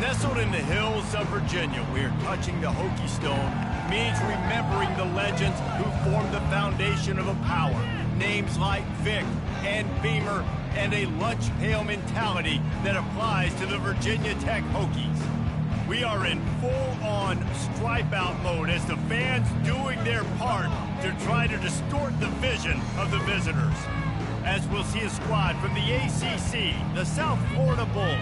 Nestled in the hills of Virginia, we're touching the Hokie Stone, means remembering the legends who formed the foundation of a power. Names like Vic and Beamer and a lunch pail mentality that applies to the Virginia Tech Hokies. We are in full-on stripe-out mode as the fans doing their part to try to distort the vision of the visitors. As we'll see a squad from the ACC, the South Florida Bulls,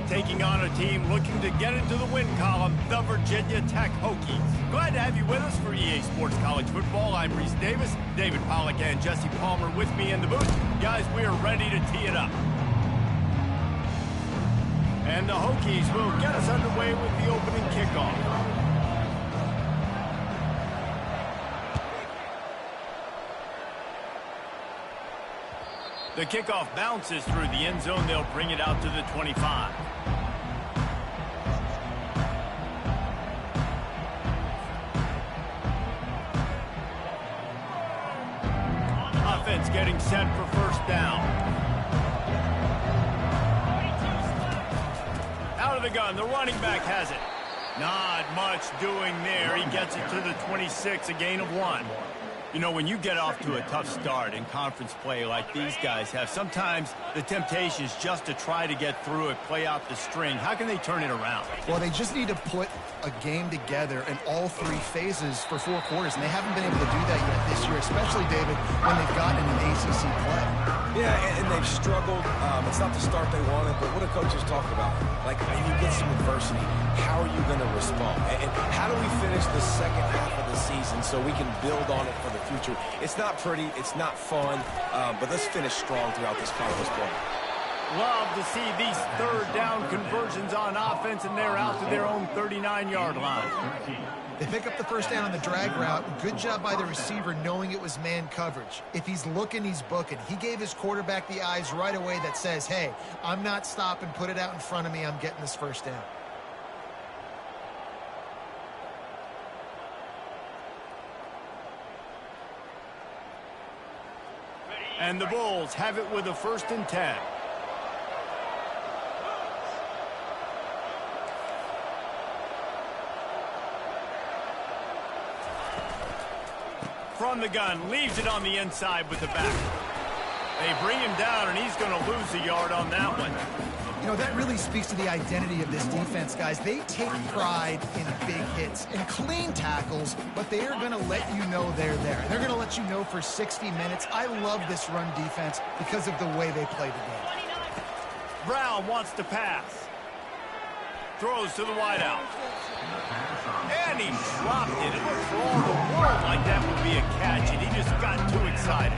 taking on a team looking to get into the win column, the Virginia Tech Hokies. Glad to have you with us for EA Sports College Football. I'm Reese Davis, David Pollack and Jesse Palmer with me in the booth. Guys, we are ready to tee it up. And the Hokies will get us underway with the opening kickoff. The kickoff bounces through the end zone. They'll bring it out to the 25. Offense getting set for first down. Out of the gun, the running back has it. Not much doing there. He gets it to the 26, a gain of 1. You know, when you get off to a tough start in conference play like these guys have, sometimes the temptation is just to try to get through it, play out the string. How can they turn it around? Well, they just need to put a game together in all 3 phases for 4 quarters, and they haven't been able to do that yet this year, especially, David, when they've gotten an ACC play. Yeah, and they've struggled. It's not the start they wanted, but what do coaches talk about? Like, when you get some adversity, how are you going to respond? And how do we finish the second half of the season so we can build on it for the future? It's not pretty, it's not fun, but let's finish strong throughout this conference play. Love to see these third down conversions on offense, and they're out to their own 39-yard line. They pick up the first down on the drag route. Good job by the receiver knowing it was man coverage. If he's looking, he's booking. He gave his quarterback the eyes right away that says, hey, I'm not stopping, put it out in front of me, I'm getting this first down. And the Bulls have it with a 1st and 10. From the gun, leaves it on the inside with the back. They bring him down, and he's going to lose a yard on that one. You know, that really speaks to the identity of this defense, guys. They take pride in big hits and clean tackles, but they are going to let you know they're there. They're going to let you know for 60 minutes. I love this run defense because of the way they play the game. Brown wants to pass. Throws to the wideout. And he dropped it. It looked for all the world like that would be a catch, and he just got too excited.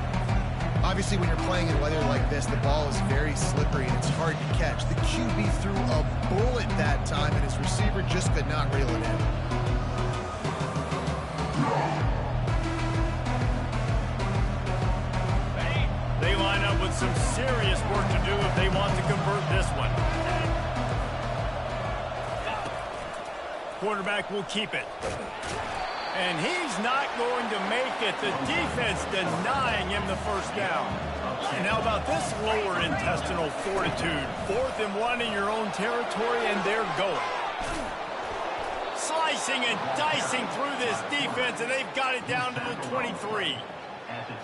Obviously, when you're playing in weather like this, the ball is very slippery and it's hard to catch. The QB threw a bullet that time, and his receiver just could not reel it in. They line up with some serious work to do if they want to convert this one. Quarterback will keep it. And he's not going to make it. The defense denying him the first down. And how about this lower intestinal fortitude? 4th and 1 in your own territory, and they're going. Slicing and dicing through this defense, and they've got it down to the 23.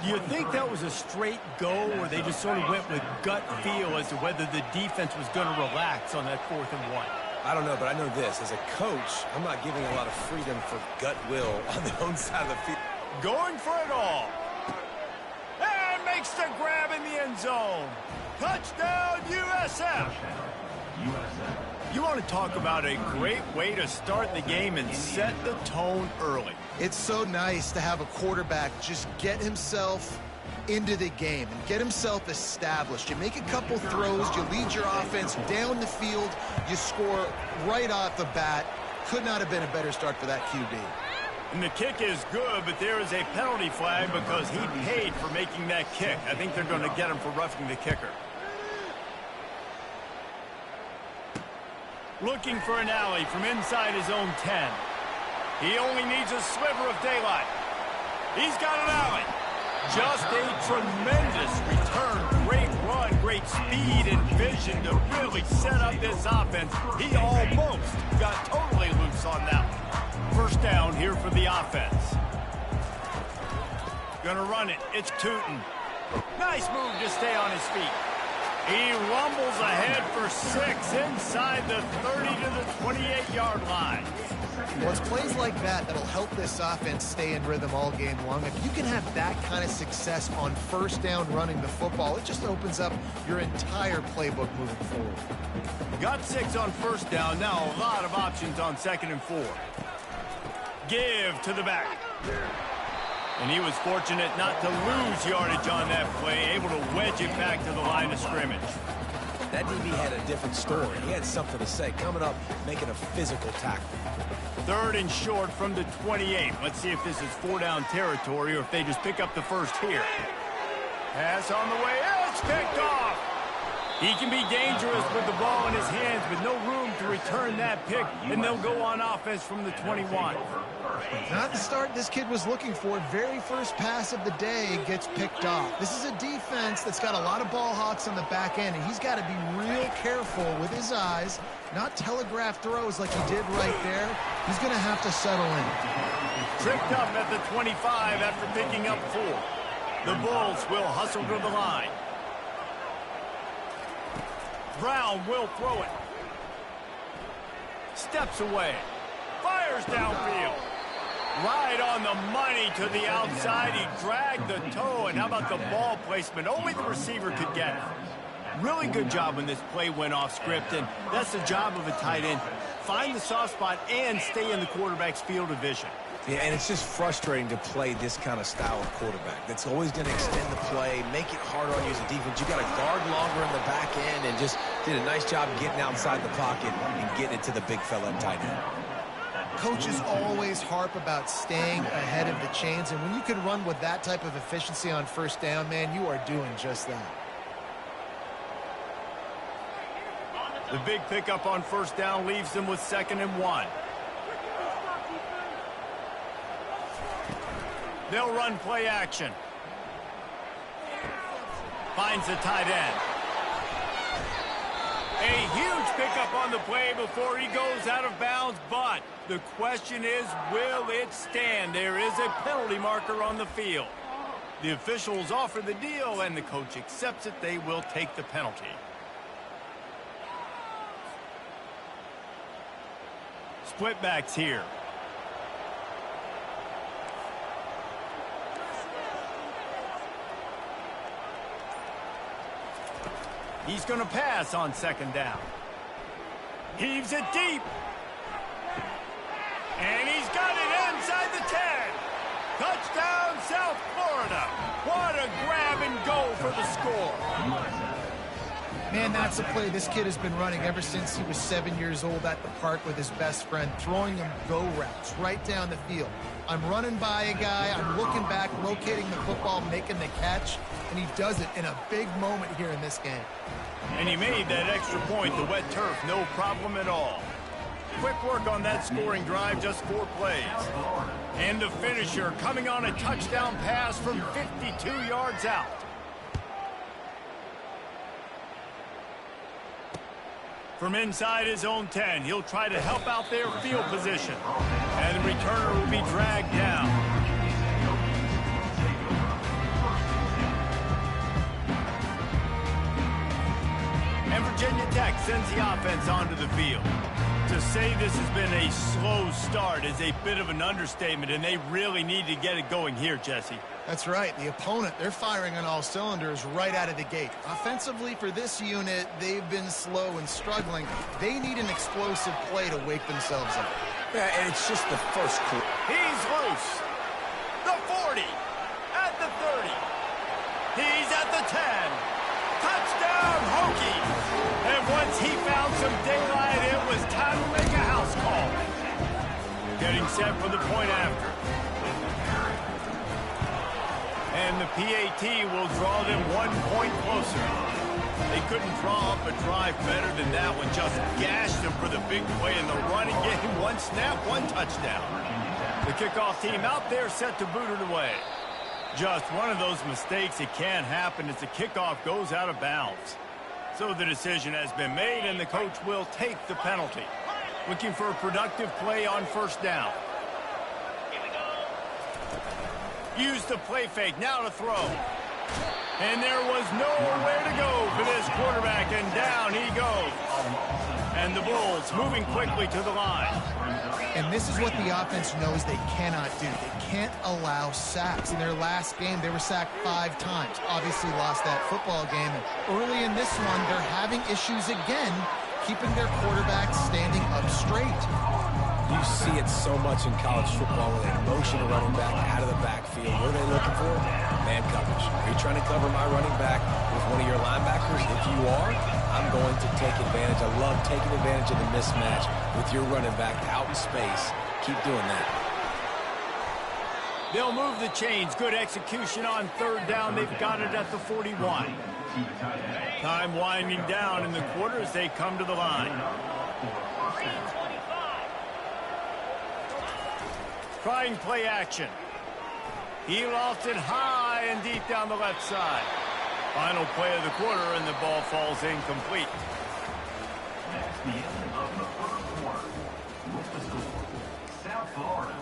Do you think that was a straight go, or they just sort of went with gut feel as to whether the defense was going to relax on that 4th and 1? I don't know, but I know this. As a coach, I'm not giving a lot of freedom for gut will on the own side of the field. Going for it all. And makes the grab in the end zone. Touchdown, USF. You want to talk about a great way to start the game and set the tone early. It's so nice to have a quarterback just get himself into the game and get himself established. You make a couple throws, you lead your offense down the field, you score right off the bat. Could not have been a better start for that QB. And the kick is good, but there is a penalty flag because he paid for making that kick. I think they're going to get him for roughing the kicker. Looking for an alley from inside his own 10. He only needs a sliver of daylight. He's got an alley. Just a tremendous return. Great run. great speed and vision to really set up this offense. He almost got totally loose on that one. First down here for the offense. Gonna run it. It's Tootin. Nice move to stay on his feet. He rumbles ahead for 6 inside the 30 to the 28-yard line. Well, it's plays like that that'll help this offense stay in rhythm all game long. If you can have that kind of success on first down running the football, it just opens up your entire playbook moving forward. Got 6 on first down. Now a lot of options on 2nd and 4. Give to the back. And he was fortunate not to lose yardage on that play, able to wedge it back to the line of scrimmage. That DB had a different story. He had something to say, coming up, making a physical tackle. 3rd and short from the 28. Let's see if this is 4-down territory or if they just pick up the first here. Pass on the way. It's picked off. He can be dangerous with the ball in his hands, but no room to return that pick, and they'll go on offense from the 21. Not the start this kid was looking for. Very first pass of the day gets picked off. This is a defense that's got a lot of ball hawks on the back end, and he's got to be real careful with his eyes, not telegraph throws like he did right there. He's going to have to settle in. Tripped up at the 25 after picking up 4. The Bulls will hustle to the line. Brown will throw it. Steps away. Fires downfield. Right on the money to the outside. He dragged the toe, and how about the ball placement? Only the receiver could get it. Really good job when this play went off script, and that's the job of a tight end. Find the soft spot and stay in the quarterback's field of vision. Yeah, and it's just frustrating to play this kind of style of quarterback. That's always going to extend the play, make it harder on you as a defense. You got to guard longer in the back end, and just did a nice job getting outside the pocket and getting it to the big fella and tight end. Coaches always harp about staying ahead of the chains, and when you can run with that type of efficiency on first down, man, you are doing just that. The big pickup on first down leaves them with 2nd and 1. They'll run play action. Finds the tight end. A huge pickup on the play before he goes out of bounds, but the question is, will it stand? There is a penalty marker on the field. The officials offer the deal, and the coach accepts it. They will take the penalty. Split backs here. He's going to pass on 2nd down. Heaves it deep. And he's got it inside the 10. Touchdown, South Florida. What a grab and go for the score. Man, that's a play this kid has been running ever since he was 7 years old at the park with his best friend, throwing him go routes right down the field. I'm running by a guy, I'm looking back, locating the football, making the catch, and he does it in a big moment here in this game. And he made that extra point, the wet turf, no problem at all. Quick work on that scoring drive, just 4 plays. And the finisher coming on a touchdown pass from 52 yards out. From inside his own 10, he'll try to help out their field position. And the returner will be dragged down. And Virginia Tech sends the offense onto the field. To say this has been a slow start is a bit of an understatement, and they really need to get it going here, Jesse. That's right. The opponent, they're firing on all cylinders right out of the gate. Offensively for this unit, they've been slow and struggling. They need an explosive play to wake themselves up. Yeah, and it's just the first quarter. He's loose. The 40. At the 30. He's at the 10. Touchdown, Hokies. And once he found some daylight, it was time to make a house call. Getting set for the point after. And the PAT will draw them 1 point closer. They couldn't draw up a drive better than that one. Just gashed them for the big play in the running game. 1 snap, 1 touchdown. The kickoff team out there set to boot it away. Just one of those mistakes that can happen as the kickoff goes out of bounds. So the decision has been made, and the coach will take the penalty. Looking for a productive play on first down. Use the play fake, now to throw. And there was nowhere to go for this quarterback, and down he goes. And the Bulls moving quickly to the line. And this is what the offense knows they cannot do. They can't allow sacks. In their last game, they were sacked 5 times. Obviously lost that football game. And early in this one, they're having issues again, keeping their quarterback standing up straight. You see it so much in college football where they motion a running back out of the backfield. What are they looking for? Man coverage. Are you trying to cover my running back with one of your linebackers? If you are, I'm going to take advantage. I love taking advantage of the mismatch with your running back out in space. Keep doing that. They'll move the chains. Good execution on third down. They've got it at the 41. Time winding down in the quarter as they come to the line. Trying play action. He lost it high and deep down the left side. Final play of the quarter, and the ball falls incomplete. That's the end of the first quarter. With the score, South Florida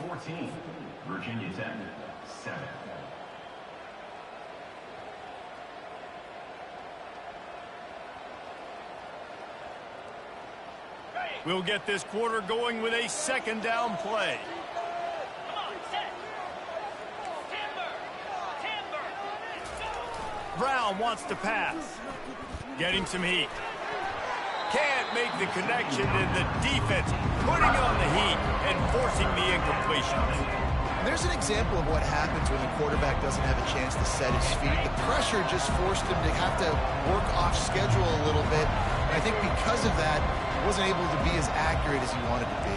14, Virginia Tech 7. We'll get this quarter going with a second down play. Brown wants to pass. Getting some heat. Can't make the connection, and the defense putting on the heat and forcing the incompletion. And there's an example of what happens when the quarterback doesn't have a chance to set his feet. The pressure just forced him to have to work off schedule a little bit. And I think because of that, he wasn't able to be as accurate as he wanted to be.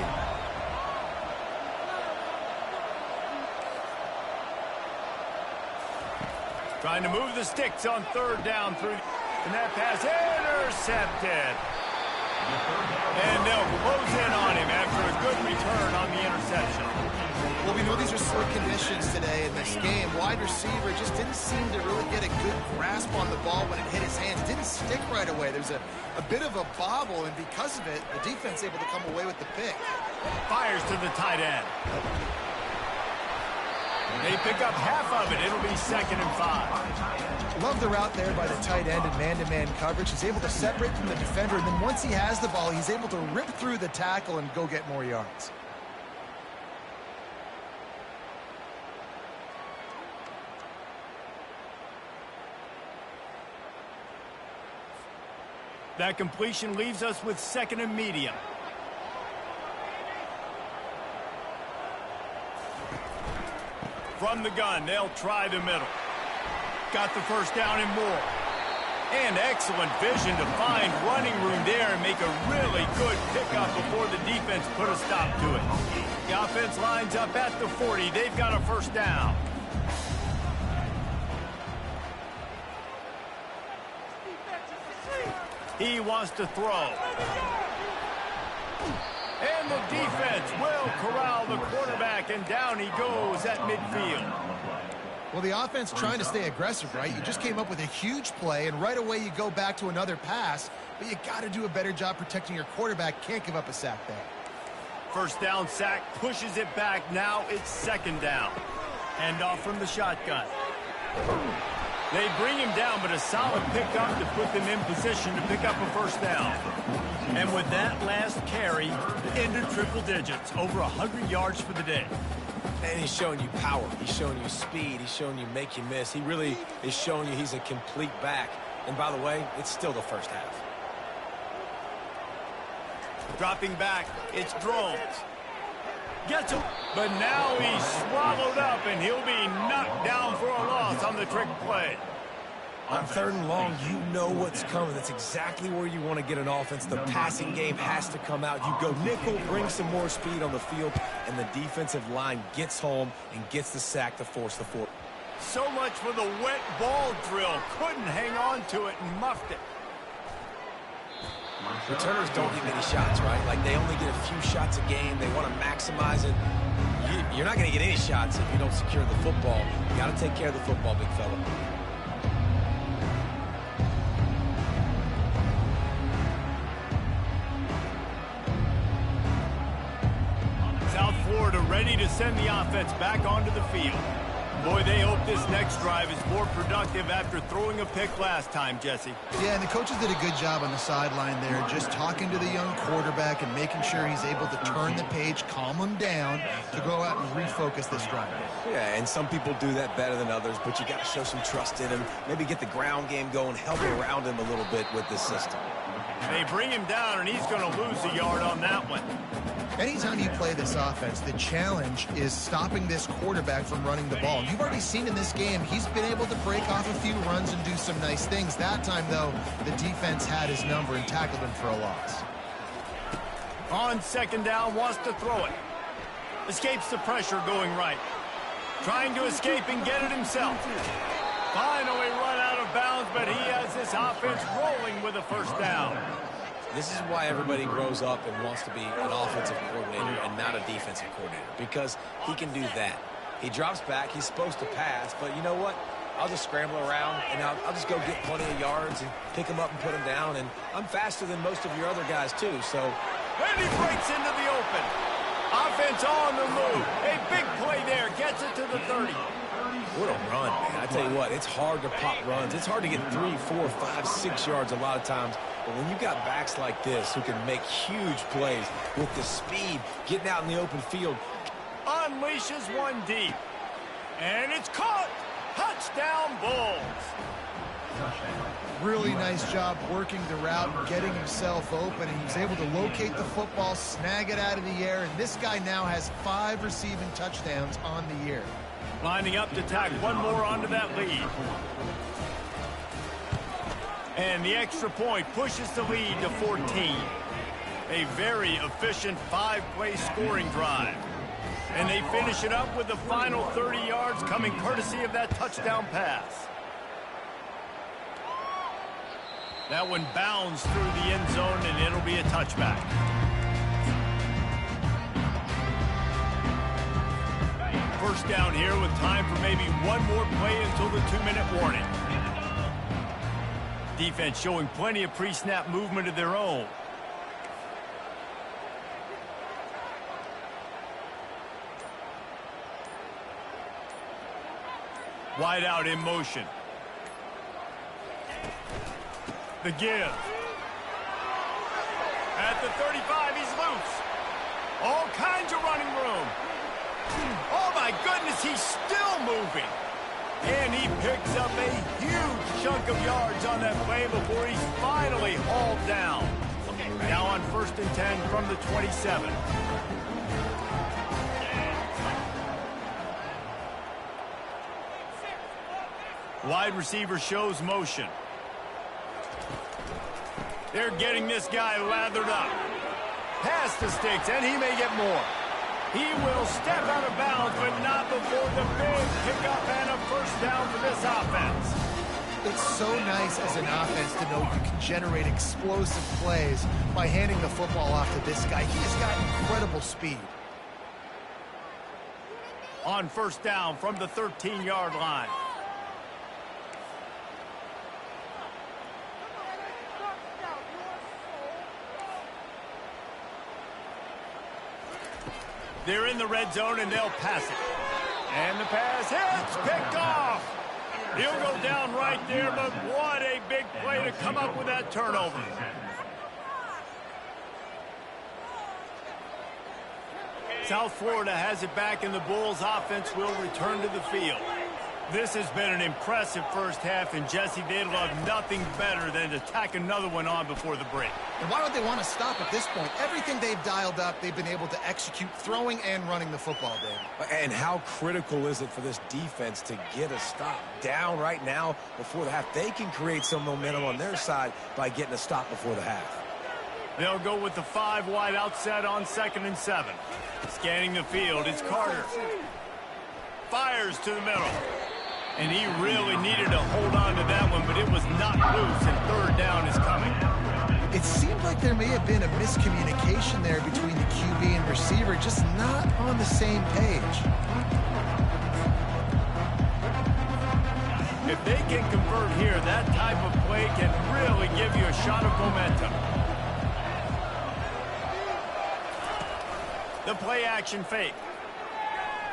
Trying to move the sticks on third down through, and that pass intercepted. And they'll close in on him after a good return on the interception. Well, we know these are slick conditions today in this game. Wide receiver just didn't seem to really get a good grasp on the ball when it hit his hands. It didn't stick right away. There's a bit of a bobble, and because of it, the defense able to come away with the pick. Fires to the tight end. They pick up half of it. It'll be 2nd and 5. Love the route there by the tight end in man-to-man coverage. He's able to separate from the defender, and then once he has the ball, he's able to rip through the tackle and go get more yards. That completion leaves us with 2nd and medium. From the gun, they'll try the middle. Got the first down and more. And excellent vision to find running room there and make a really good pickup before the defense put a stop to it. The offense lines up at the 40. They've got a first down. He wants to throw. And the defense will corral the quarterback, and down he goes at midfield. Well, the offense trying to stay aggressive, right? You just came up with a huge play, and right away you go back to another pass, but you got to do a better job protecting your quarterback. Can't give up a sack there. First down sack, pushes it back. Now it's 2nd down. Hand off from the shotgun. They bring him down, but a solid pickup to put them in position to pick up a first down. And with that last carry, into triple digits, over 100 yards for the day. And he's showing you power. He's showing you speed. He's showing you make you miss. He really is showing you he's a complete back. And by the way, it's still the first half. Dropping back, it's Drones. Gets him, but now he's swallowed up, and he'll be knocked down for a loss on the trick play. On 3rd and long, you know what's coming. That's exactly where you want to get an offense. The passing game has to come out. You go nickel, bring some more speed on the field, and the defensive line gets home and gets the sack to force the 4. So much for the wet ball drill. Couldn't hang on to it and muffed it. Returners don't get many shots, right? Like, they only get a few shots a game. They want to maximize it. You're not going to get any shots if you don't secure the football. You got to take care of the football, big fella. South Florida ready to send the offense back onto the field. Boy, they hope this next drive is more productive after throwing a pick last time, Jesse. Yeah, and the coaches did a good job on the sideline there, just talking to the young quarterback and making sure he's able to turn the page, calm him down to go out and refocus this drive. Yeah, and some people do that better than others, but you got to show some trust in him. Maybe get the ground game going, help around him a little bit with this system. They bring him down, and he's going to lose a yard on that one. Anytime you play this offense, the challenge is stopping this quarterback from running the ball. You've already seen in this game, he's been able to break off a few runs and do some nice things. That time, though, the defense had his number and tackled him for a loss. On second down, wants to throw it. Escapes the pressure going right. Trying to escape and get it himself. Finally run out of bounds, but he has this offense rolling with a first down. This is why everybody grows up and wants to be an offensive coordinator and not a defensive coordinator, because he can do that. He drops back. He's supposed to pass, but you know what? I'll just scramble around, and I'll just go get plenty of yards and pick him up and put him down, and I'm faster than most of your other guys, too, so. And he breaks into the open. Offense on the move. A big play there. Gets it to the 30. What a run, man. I tell you what, it's hard to pop runs. It's hard to get 3, 4, 5, 6 yards a lot of times. But when you got backs like this who can make huge plays with the speed, getting out in the open field. Unleashes one deep. And it's caught. Touchdown, Bulls. Really nice job working the route and getting himself open. And he was able to locate the football, snag it out of the air. And this guy now has 5 receiving touchdowns on the year. Lining up to tack one more onto that lead. And the extra point pushes the lead to 14. A very efficient 5-play scoring drive. And they finish it up with the final 30 yards coming courtesy of that touchdown pass. That one bounds through the end zone, and it'll be a touchback. First down here with time for maybe one more play until the 2-minute warning. Defense showing plenty of pre-snap movement of their own. Wide out in motion. The give. At the 35, he's loose. All kinds of running room. Oh, my goodness, he's still moving. And he picks up a huge chunk of yards on that play before he's finally hauled down. Now on 1st and 10 from the 27. Wide receiver shows motion. They're getting this guy lathered up. Past the sticks, and he may get more. He will step out of bounds, but not before the big pickup and a first down for this offense. It's so nice as an offense to know you can generate explosive plays by handing the football off to this guy. He has got incredible speed. On 1st down from the 13-yard line. They're in the red zone, and they'll pass it. And the pass hits, picked off. He'll go down right there, but what a big play to come up with that turnover. South Florida has it back, and the Bulls offense will return to the field. This has been an impressive first half, and Jesse, they'd love nothing better than to tack another one on before the break. And why would they want to stop at this point? Everything they've dialed up, they've been able to execute throwing and running the football, Dave. And how critical is it for this defense to get a stop down right now before the half? They can create some momentum on their side by getting a stop before the half. They'll go with the 5 wide outset on 2nd and 7. Scanning the field, it's Carter. Fires to the middle. And he really needed to hold on to that one, but it was not loose, and 3rd down is coming. If it seemed like there may have been a miscommunication there between the QB and receiver, just not on the same page. If they can convert here, that type of play can really give you a shot of momentum. The play action fake.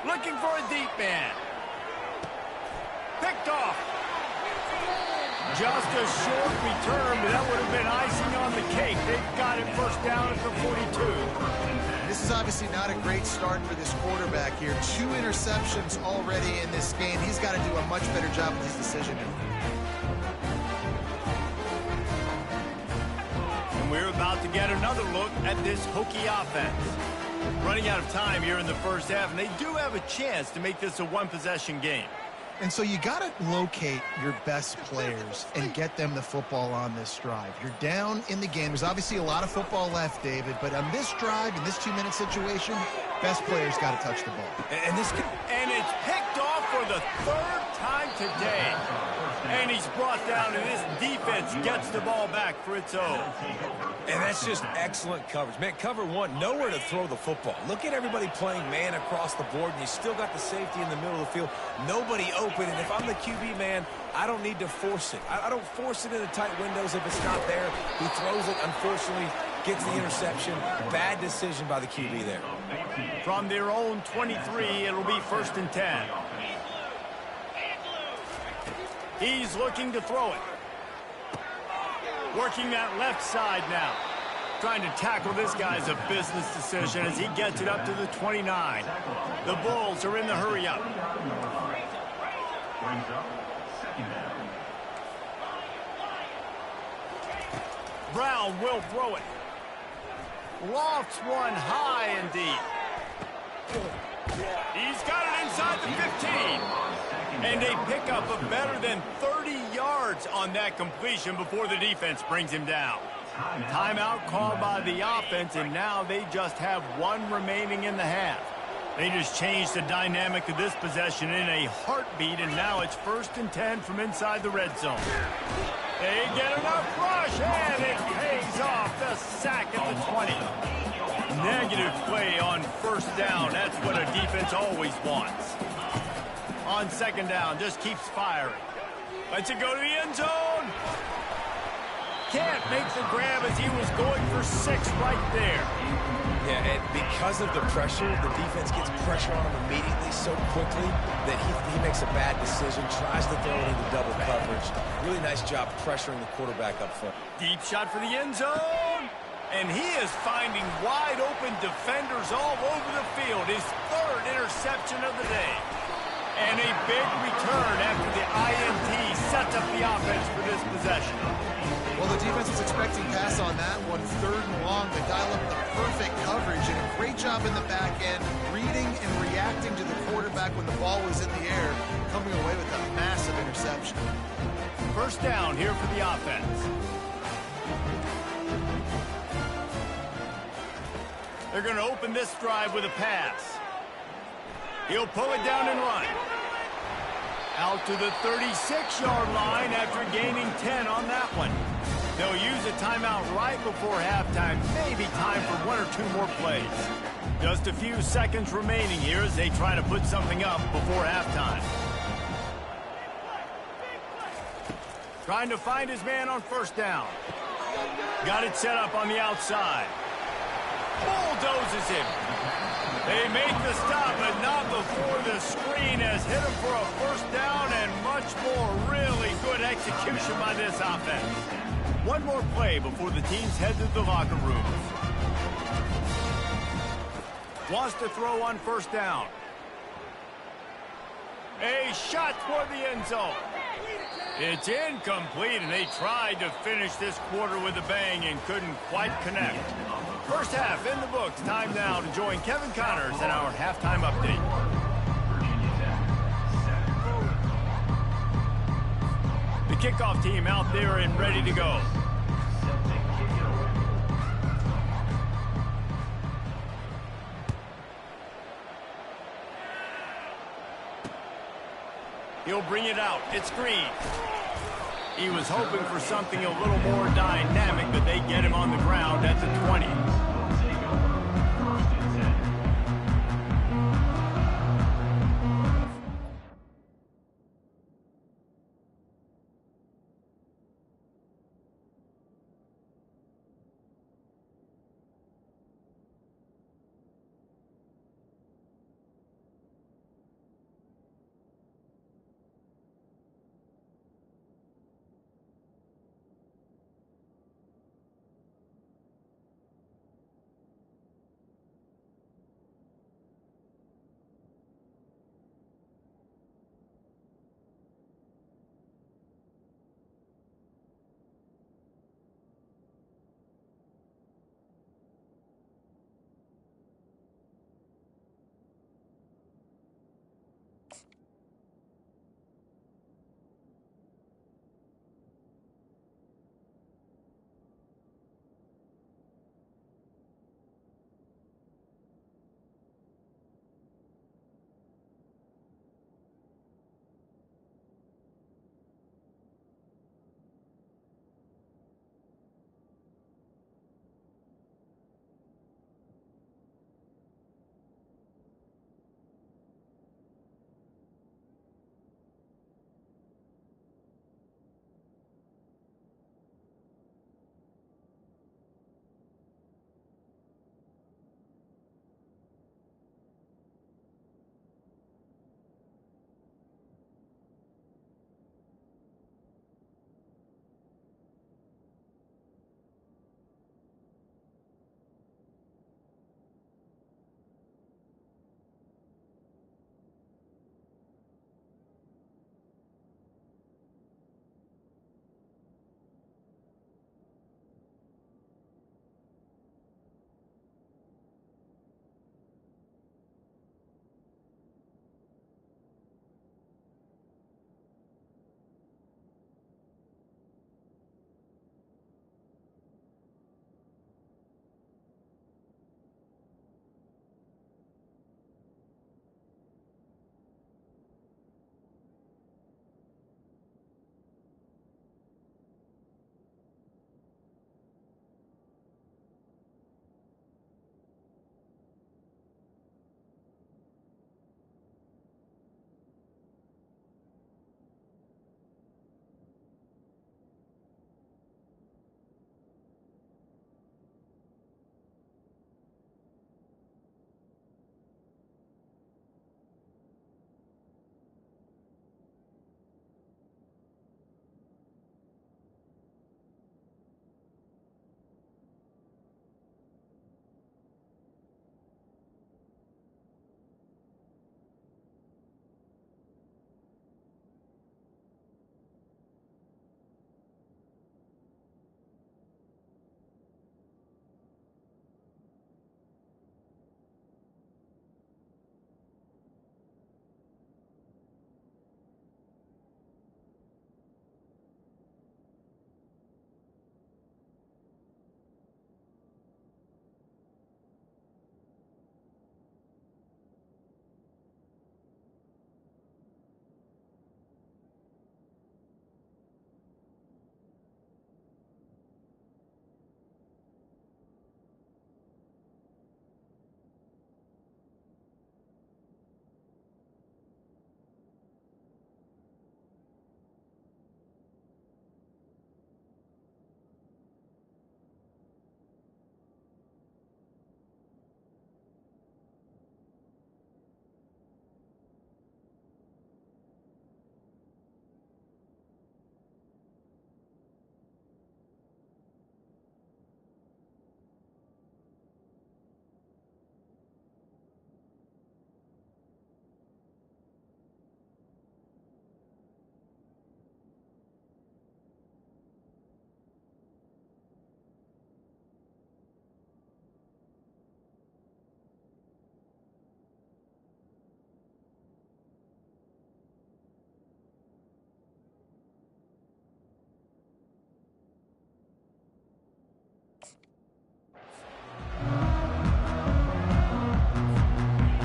Looking for a deep man. Picked off. Just a short return, but that would have been icing on the cake. They've got it first down at the 42. This is obviously not a great start for this quarterback here. 2 interceptions already in this game. He's got to do a much better job with his decision making. And we're about to get another look at this Hokie offense. Running out of time here in the first half, and they do have a chance to make this a one-possession game. And so you got to locate your best players and get them the football on this drive. You're down in the game. There's obviously a lot of football left, David, but on this drive, in this 2-minute situation, best players got to touch the ball. And it's picked off for the 3rd time today. And he's brought down, and this defense gets the ball back for its own. And that's just excellent coverage. Man, cover 1, nowhere to throw the football. Look at everybody playing man across the board, and you still got the safety in the middle of the field. Nobody open, and if I'm the QB, man, I don't need to force it. I don't force it into tight windows if it's not there. He throws it, unfortunately, gets the interception. Bad decision by the QB there. From their own 23, it'll be 1st and 10. He's looking to throw it. Working that left side now. Trying to tackle this guy's a business decision as he gets it up to the 29. The Bulls are in the hurry-up. Brown will throw it. Lofts one high and deep. He's got it inside the 15. And they pick up a better than 30 yards on that completion before the defense brings him down. Timeout called by the offense, and now they just have 1 remaining in the half. They just changed the dynamic of this possession in a heartbeat, and now it's 1st and 10 from inside the red zone. They get enough rush, and it pays off. The sack at the 20. Negative play on 1st down. That's what a defense always wants. On 2nd down, just keeps firing. Lets it go to the end zone. Can't make the grab as he was going for 6 right there. Yeah, and because of the pressure, the defense gets pressure on him immediately so quickly that he makes a bad decision, tries to throw it into double coverage. Really nice job pressuring the quarterback up front. Deep shot for the end zone. And he is finding wide open defenders all over the field. His 3rd interception of the day. And a big return after the INT sets up the offense for this possession. Well, the defense was expecting pass on that one, 3rd and long. They dial up the perfect coverage and a great job in the back end, reading and reacting to the quarterback when the ball was in the air, coming away with a massive interception. 1st down here for the offense. They're going to open this drive with a pass. He'll pull it down and run. Out to the 36-yard line after gaining 10 on that one. They'll use a timeout right before halftime. Maybe time for 1 or 2 more plays. Just a few seconds remaining here as they try to put something up before halftime. Trying to find his man on 1st down. Got it set up on the outside. Bulldozes him. They make the stop, but not before the screen has hit him for a 1st down and much more. Really good execution by this offense. 1 more play before the teams head to the locker rooms. Wants to throw on 1st down. A shot toward the end zone. It's incomplete, and they tried to finish this quarter with a bang and couldn't quite connect. 1st half in the books. Time now to join Kevin Connors in our halftime update. The kickoff team out there and ready to go. He'll bring it out. It's Green. He was hoping for something a little more dynamic, but they get him on the ground at the 20. Will take over 1st and 10.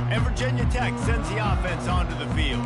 And Virginia Tech sends the offense onto the field.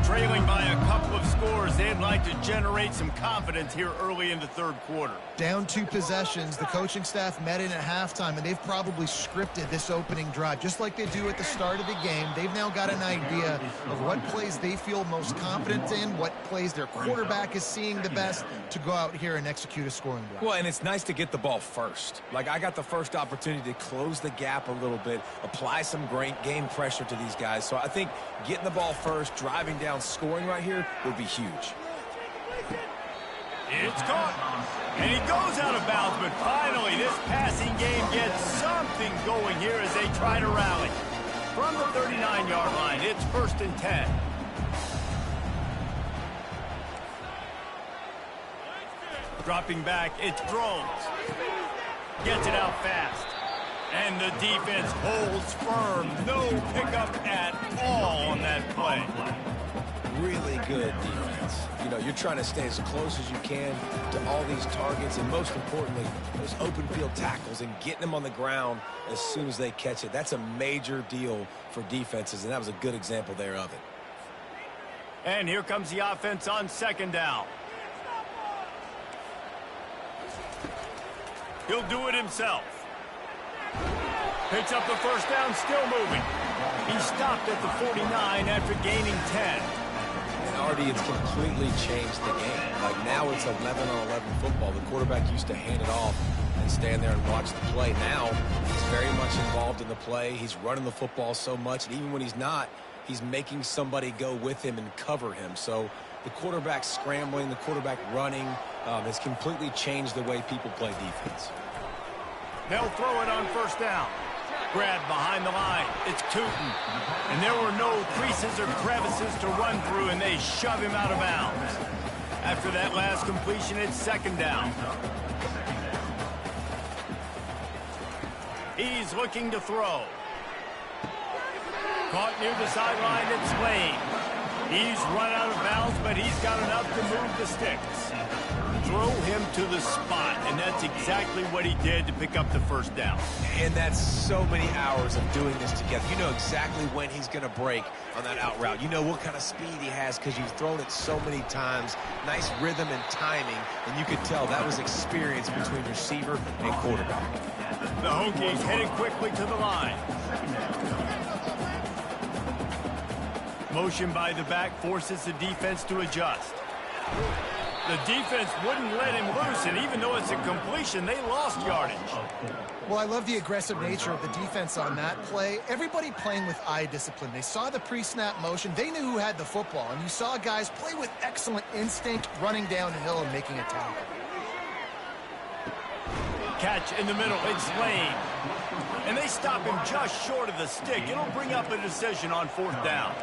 Trailing by a couple of scores, they'd like to generate some confidence here early in the third quarter. Down 2 possessions, the coaching staff met in at halftime, and they've probably scripted this opening drive. Just like they do at the start of the game, they've now got an idea of what plays they feel most confident in, what plays their quarterback is seeing the best to go out here and execute a scoring drive. Well, and it's nice to get the ball first. Like, I got the first opportunity to close the gap a little bit, apply some great game pressure to these guys. So I think getting the ball first, driving down, scoring right here would be huge. It's caught. And he goes out of bounds, but finally this passing game gets something going here as they try to rally. From the 39-yard line, it's 1st and 10. Dropping back, it's Drones. Gets it out fast. And the defense holds firm. No pickup at all on that play. Really good defense. You know, you're trying to stay as close as you can to all these targets, and most importantly, those open field tackles and getting them on the ground as soon as they catch it. That's a major deal for defenses, and that was a good example there of it. And here comes the offense on 2nd down. He'll do it himself. Picks up the 1st down, still moving. He stopped at the 49 after gaining 10. And Artie, it's completely changed the game. Like, now it's 11-on-11 football. The quarterback used to hand it off and stand there and watch the play. Now he's very much involved in the play. He's running the football so much, and even when he's not, he's making somebody go with him and cover him. So the quarterback scrambling, the quarterback running has completely changed the way people play defense. They'll throw it on 1st down. Grab behind the line. It's Tootin. And there were no creases or crevices to run through, and they shove him out of bounds. After that last completion, it's 2nd down. He's looking to throw. Caught near the sideline, it's Lane. He's run out of bounds, but he's got enough to move the sticks. Throw him to the spot, and that's exactly what he did to pick up the 1st down. And that's so many hours of doing this together. You know exactly when he's going to break on that out route. You know what kind of speed he has because you've thrown it so many times. Nice rhythm and timing, and you could tell that was experience between receiver and quarterback. The Hokies headed quickly to the line. Motion by the back forces the defense to adjust. The defense wouldn't let him loose, and even though it's a completion, they lost yardage. Well, I love the aggressive nature of the defense on that play. Everybody playing with eye discipline. They saw the pre-snap motion. They knew who had the football, and you saw guys play with excellent instinct, running down the hill and making a tackle. Catch in the middle, it's Lane. And they stop him just short of the stick. It'll bring up a decision on 4th down.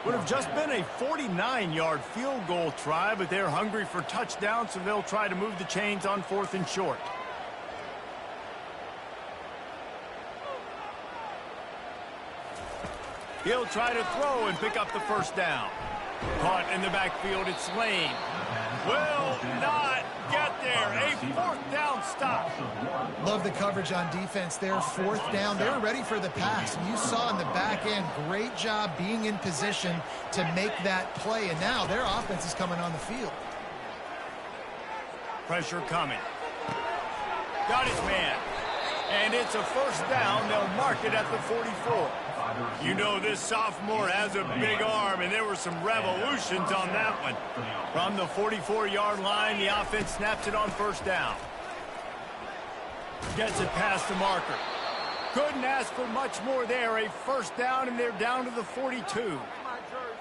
Would have just been a 49-yard field goal try, but they're hungry for touchdowns, so they'll try to move the chains on 4th and short. He'll try to throw and pick up the 1st down. Caught in the backfield, it's Lane. Will not get there. A 4th down stop. Love the coverage on defense there. 4th down. They're ready for the pass. And you saw in the back end, great job being in position to make that play. And now their offense is coming on the field. Pressure coming. Got his man. And it's a 1st down. They'll mark it at the 44. You know this sophomore has a big arm, and there were some revolutions on that one. From the 44-yard line, the offense snaps it on 1st down. Gets it past the marker. Couldn't ask for much more there. A 1st down, and they're down to the 42.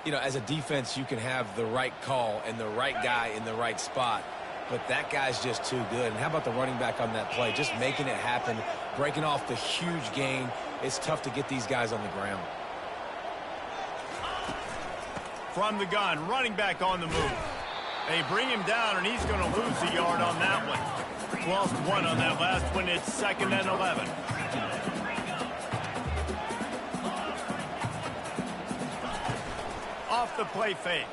You know, as a defense, you can have the right call and the right guy in the right spot, but that guy's just too good. And how about the running back on that play? Just making it happen, breaking off the huge gain. It's tough to get these guys on the ground. From the gun, running back on the move. They bring him down, and he's going to lose a yard on that one. Lost 1 on that last one. It's 2nd and 11. Off the play fake.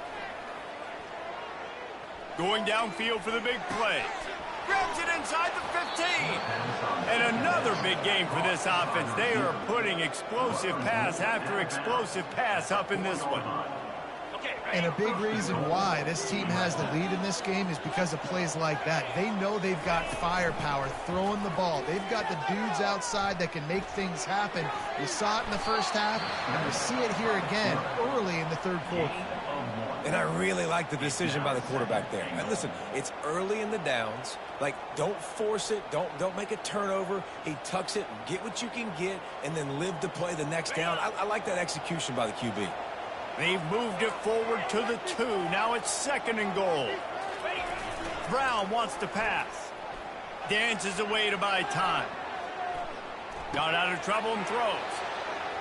Going downfield for the big play. Grabs it inside the 15. And another big game for this offense. They are putting explosive pass after explosive pass up in this one. Okay, ready? And a big reason why this team has the lead in this game is because of plays like that. They know they've got firepower throwing the ball. They've got the dudes outside that can make things happen. You saw it in the first half, and you see it here again early in the third quarter. And I really like the decision by the quarterback there. And listen, it's early in the downs. Like, don't force it. Don't make a turnover. He tucks it, get what you can get, and then live to play the next down. I like that execution by the QB. They've moved it forward to the 2. Now it's 2nd and goal. Brown wants to pass. Dances away to buy time. Got out of trouble and throws.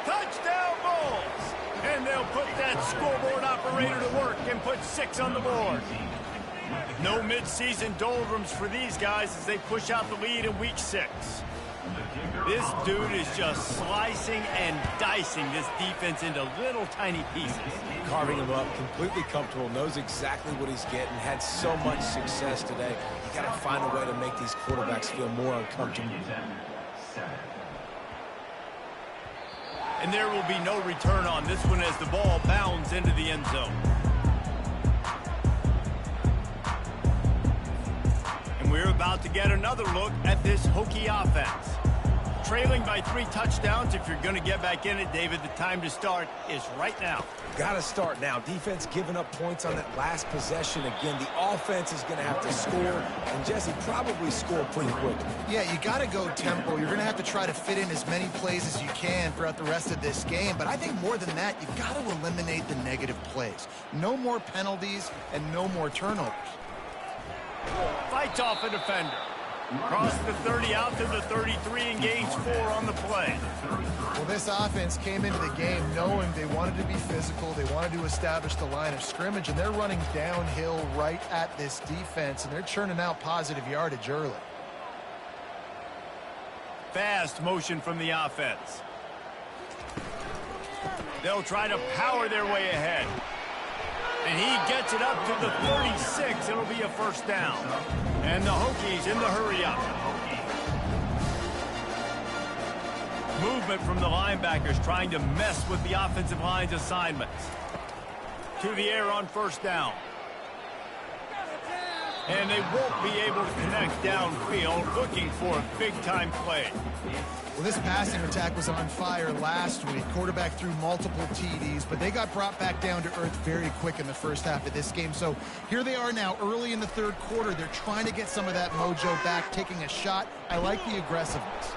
Touchdown Bulls! And they'll put that scoreboard operator to work and put 6 on the board. No midseason doldrums for these guys as they push out the lead in week 6. This dude is just slicing and dicing this defense into little tiny pieces. Carving him up, completely comfortable, knows exactly what he's getting, had so much success today. You got to find a way to make these quarterbacks feel more uncomfortable. And there will be no return on this one as the ball bounds into the end zone. And we're about to get another look at this Hokie offense. Trailing by 3 touchdowns. If you're going to get back in it, David, the time to start is right now. Got to start now. Defense giving up points on that last possession. Again, the offense is going to have to score, and Jesse probably score pretty quickly. Yeah, you got to go tempo. You're going to have to try to fit in as many plays as you can throughout the rest of this game. But I think more than that, you've got to eliminate the negative plays. No more penalties and no more turnovers. Fights off a defender. Cross the 30 out to the 33 and gains 4 on the play. Well, this offense came into the game knowing they wanted to be physical. They wanted to establish the line of scrimmage, and they're running downhill right at this defense, and they're churning out positive yardage early. Fast motion from the offense. They'll try to power their way ahead. And he gets it up to the 36. It'll be a first down. And the Hokies in the hurry up. Movement from the linebackers trying to mess with the offensive line's assignments. To the air on first down. And they won't be able to connect downfield, looking for a big-time play. Well, this passing attack was on fire last week. Quarterback threw multiple TDs, but they got brought back down to earth very quick in the first half of this game. So here they are now early in the third quarter. They're trying to get some of that mojo back, taking a shot. I like the aggressiveness.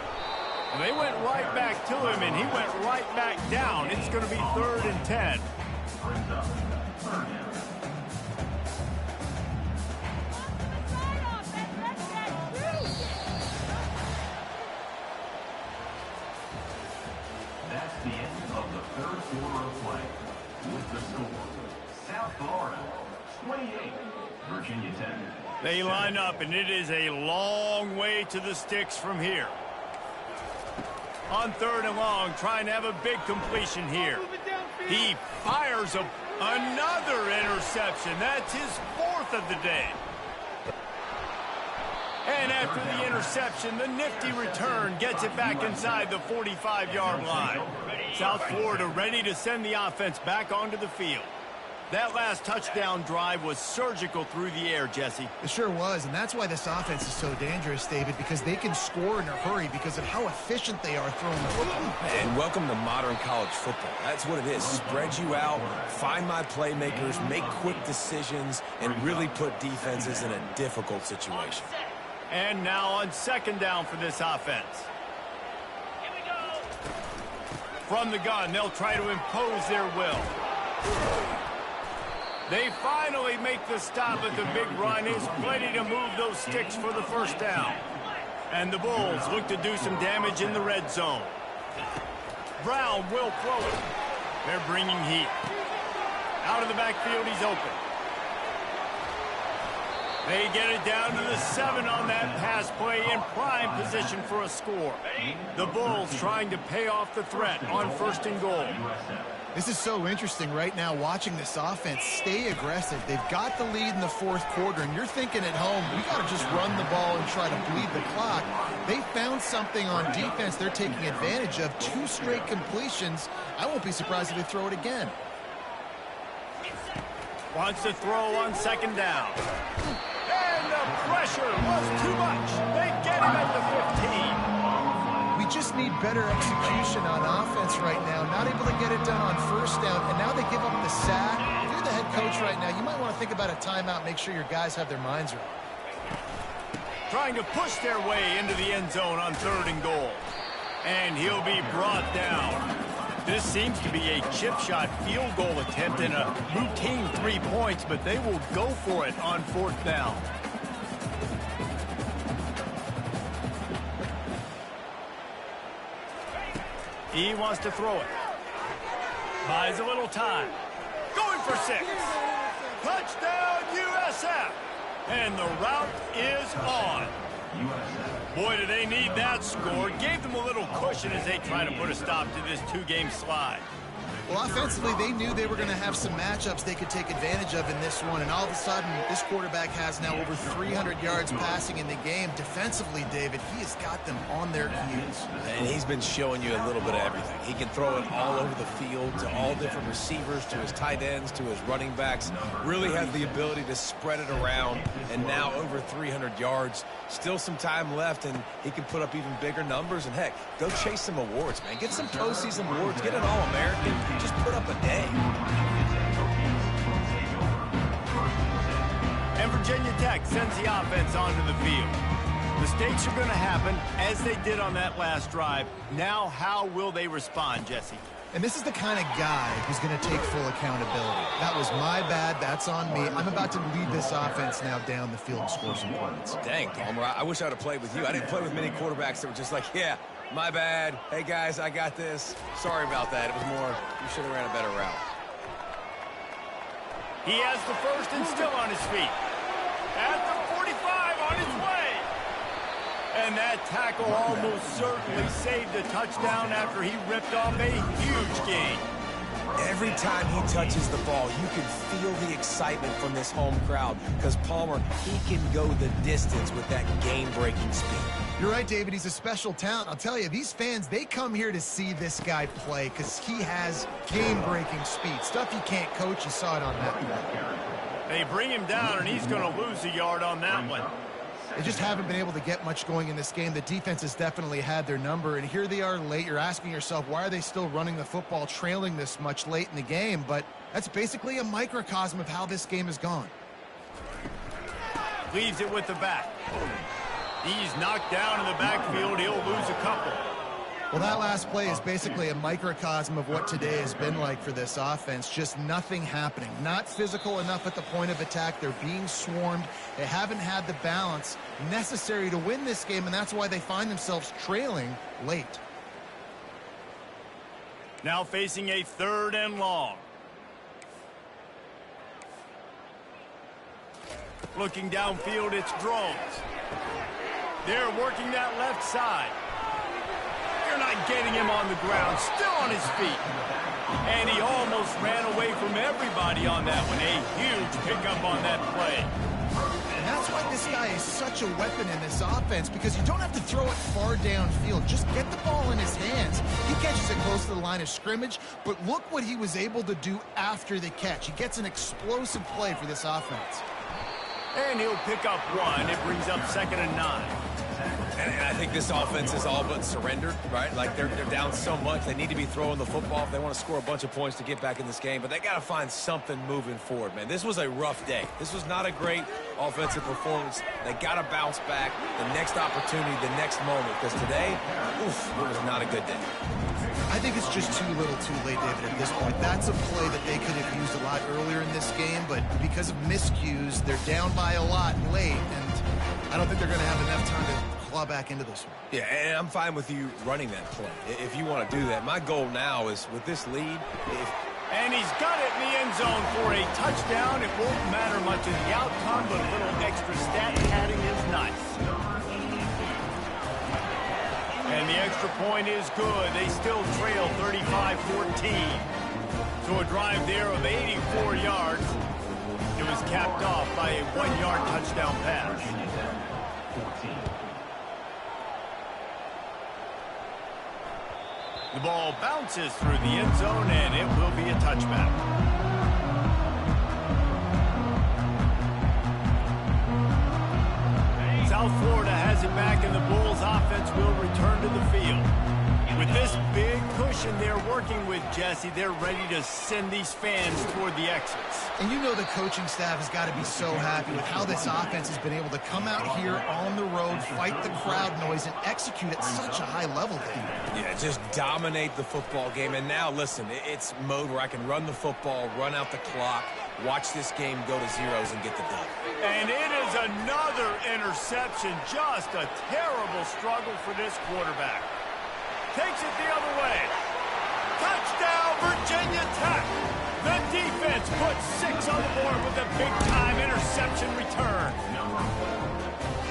Well, they went right back to him, and he went right back down. It's going to be 3rd and 10. That's the end of the 3rd quarter of play. With the score, South Florida 28, Virginia Tech. They line up, and it is a long way to the sticks from here. On 3rd and long, trying to have a big completion here. He fires another interception. That's his 4th of the day. And after the interception, the nifty return gets it back inside the 45-yard line. South Florida ready to send the offense back onto the field. That last touchdown drive was surgical through the air, Jesse. It sure was, and that's why this offense is so dangerous, David, because they can score in a hurry because of how efficient they are throwing the football. And welcome to modern college football. That's what it is. Spread you out, find my playmakers, make quick decisions, and really put defenses in a difficult situation. And now on 2nd down for this offense. From the gun, they'll try to impose their will. They finally make the stop at the big run. Is plenty to move those sticks for the first down. And the Bulls look to do some damage in the red zone. Brown will throw it. They're bringing heat. Out of the backfield, he's open. They get it down to the 7 on that pass play in prime position for a score. The Bulls trying to pay off the threat on 1st and goal. This is so interesting right now, watching this offense stay aggressive. They've got the lead in the 4th quarter, and you're thinking at home, we got to just run the ball and try to bleed the clock. They found something on defense they're taking advantage of. 2 straight completions. I won't be surprised if they throw it again. Wants to throw on second down. And the pressure was too much. They get him at the 15. We just need better execution on offense right now. Not able to get it done on first down, and now they give up the sack. If you're the head coach right now, you might want to think about a timeout, make sure your guys have their minds right. Trying to push their way into the end zone on 3rd and goal. And he'll be brought down. This seems to be a chip shot field goal attempt and a routine 3 points, but they will go for it on 4th down. He wants to throw it. Buys a little time. Going for 6. Touchdown, USF. And the route is on. Boy, do they need that score. Gave them a little cushion as they try to put a stop to this 2-game slide. Well, offensively, they knew they were going to have some matchups they could take advantage of in this one, and all of a sudden, this quarterback has now over 300 yards passing in the game. Defensively, David, he has got them on their heels. And he's been showing you a little bit of everything. He can throw it all over the field to all different receivers, to his tight ends, to his running backs. Really has the ability to spread it around, and now over 300 yards. Still some time left, and he can put up even bigger numbers. And, heck, go chase some awards, man. Get some postseason awards. Get an All-American. Just put up a day. And Virginia Tech sends the offense onto the field. Mistakes are going to happen, as they did on that last drive. Now, how will they respond, Jesse? And this is the kind of guy who's going to take full accountability. That was my bad. That's on me. I'm about to lead this offense now down the field and score some points. Dang, Palmer, I wish I would have played with you. I didn't play with many quarterbacks that were just like, yeah, my bad. Hey, guys, I got this. Sorry about that. It was more, you should have ran a better route. He has the first and still on his feet. At the 45, on his way. And that tackle almost certainly saved a touchdown after he ripped off a huge gain. Every time he touches the ball, you can feel the excitement from this home crowd because Palmer, he can go the distance with that game-breaking speed. You're right, David. He's a special talent. I'll tell you, these fans, they come here to see this guy play because he has game-breaking speed. Stuff you can't coach. You saw it on that one. They bring him down, and he's going to lose a yard on that one. They just haven't been able to get much going in this game. The defense has definitely had their number, and here they are late. You're asking yourself, why are they still running the football, trailing this much late in the game? But that's basically a microcosm of how this game has gone. Leaves it with the back. He's knocked down in the backfield. He'll lose a couple. Well, that last play is basically a microcosm of what today has been like for this offense. Just nothing happening. Not physical enough at the point of attack. They're being swarmed. They haven't had the balance necessary to win this game, and that's why they find themselves trailing late. Now facing a 3rd and long. Looking downfield, it's Drones. They're working that left side. They're not getting him on the ground, still on his feet. And he almost ran away from everybody on that one. A huge pickup on that play. And that's why this guy is such a weapon in this offense, because you don't have to throw it far downfield. Just get the ball in his hands. He catches it close to the line of scrimmage, but look what he was able to do after the catch. He gets an explosive play for this offense. And he'll pick up 1. It brings up 2nd and 9. And I think this offense is all but surrendered, right? Like they're down so much. They need to be throwing the football if they want to score a bunch of points to get back in this game. But they got to find something moving forward, man. This was a rough day. This was not a great offensive performance. They got to bounce back the next opportunity, the next moment. Because today, oof, it was not a good day. I think it's just too little too late, David, at this point. That's a play that they could have used a lot earlier in this game, but because of miscues, they're down by a lot late, and I don't think they're going to have enough time to claw back into this one. Yeah, and I'm fine with you running that play if you want to do that. My goal now is with this lead. And he's got it in the end zone for a touchdown. It won't matter much in the outcome, but a little extra stat padding is nice. And the extra point is good. They still trail 35-14. So a drive there of 84 yards. It was capped off by a 1-yard touchdown pass. The ball bounces through the end zone, and it will be a touchback. South Florida has it back, and the Bulls offense will return to the field. With this big cushion they're working with, Jesse, they're ready to send these fans toward the exits. And you know the coaching staff has got to be so happy with how this offense has been able to come out here on the road, fight the crowd noise, and execute at such a high level, Dave. Yeah, just dominate the football game. And now, listen, it's mode where I can run the football, run out the clock, watch this game go to zeros and get the dub. And it is another interception. Just a terrible struggle for this quarterback. Takes it the other way. Touchdown, Virginia Tech. The defense puts 6 on the board with a big-time interception return.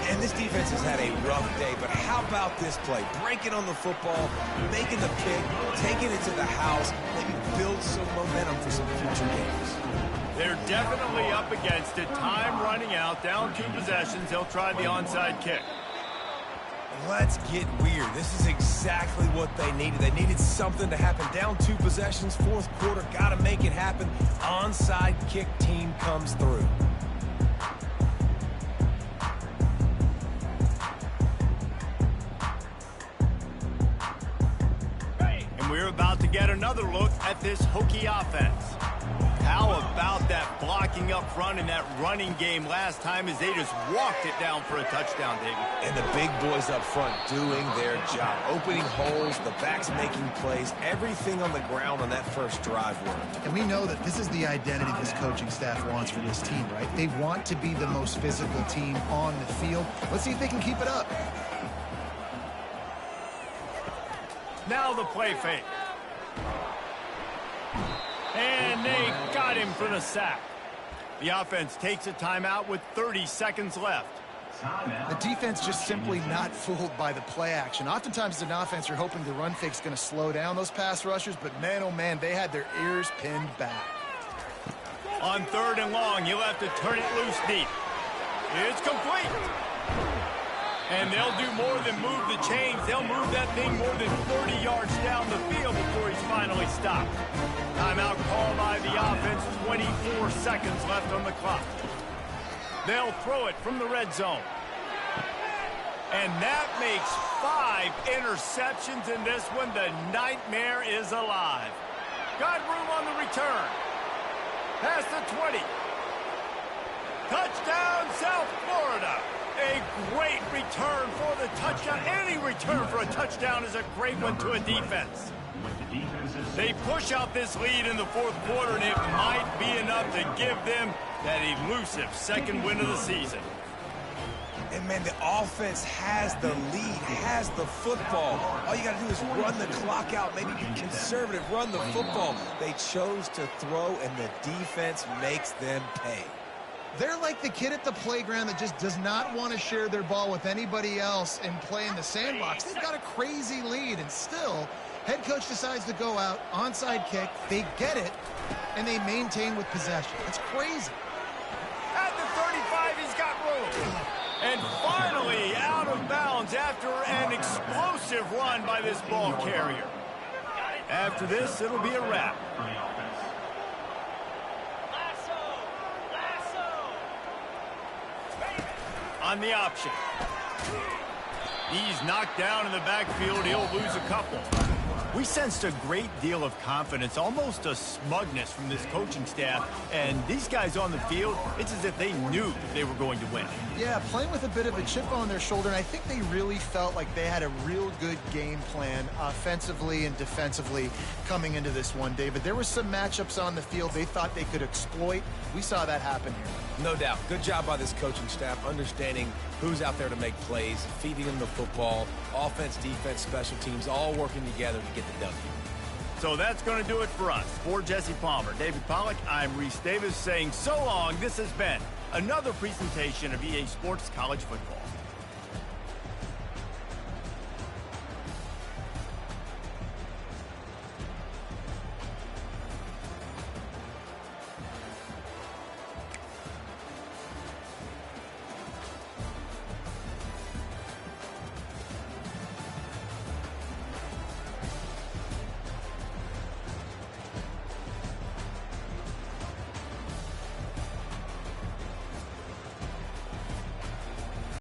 And this defense has had a rough day, but how about this play? Breaking on the football, making the pick, taking it to the house, maybe build some momentum for some future games. They're definitely up against it. Time running out, down 2 possessions. They'll try the onside kick. Let's get weird. This is exactly what they needed. They needed something to happen. Down 2 possessions, 4th quarter, got to make it happen. Onside kick team comes through. And we're about to get another look at this Hokie offense. How about that blocking up front in that running game last time as they just walked it down for a touchdown, David? And the big boys up front doing their job. Opening holes, the backs making plays, everything on the ground on that first drive worked. And we know that this is the identity this coaching staff wants for this team, right? They want to be the most physical team on the field. Let's see if they can keep it up. Now the play fake. And they got him for the sack. The offense takes a timeout with 30 seconds left. The defense just simply not fooled by the play action. Oftentimes as an offense, you're hoping the run fake's going to slow down those pass rushers, but man, oh man, they had their ears pinned back. On 3rd and long, you'll have to turn it loose deep. It's complete. And they'll do more than move the chains. They'll move that thing more than 30 yards down the field before he's finally stopped. Timeout called by the offense, 24 seconds left on the clock. They'll throw it from the red zone. And that makes 5 interceptions in this one. The nightmare is alive. Got room on the return. Past the 20. Touchdown, South Florida. A great return for the touchdown. Any return for a touchdown is a great one to a defense. They push out this lead in the 4th quarter, and it might be enough to give them that elusive 2nd win of the season. And, man, the offense has the lead, has the football. All you got to do is run the clock out, maybe be conservative, run the football. They chose to throw, and the defense makes them pay. They're like the kid at the playground that just does not want to share their ball with anybody else and play in the sandbox. They've got a crazy lead, and still, head coach decides to go out, onside kick, they get it, and they maintain with possession. It's crazy. At the 35, he's got room. And finally out of bounds after an explosive run by this ball carrier. After this, it'll be a wrap. On the option. He's knocked down in the backfield. He'll lose a couple. We sensed a great deal of confidence, almost a smugness from this coaching staff. And these guys on the field, it's as if they knew they were going to win. Yeah, playing with a bit of a chip on their shoulder, and I think they really felt like they had a real good game plan offensively and defensively coming into this one, David. There were some matchups on the field they thought they could exploit. We saw that happen here. No doubt. Good job by this coaching staff, understanding who's out there to make plays, feeding them the football, offense, defense, special teams, all working together to get the W. So that's going to do it for us. For Jesse Palmer, David Pollack, I'm Reese Davis saying so long. This has been another presentation of EA Sports College Football.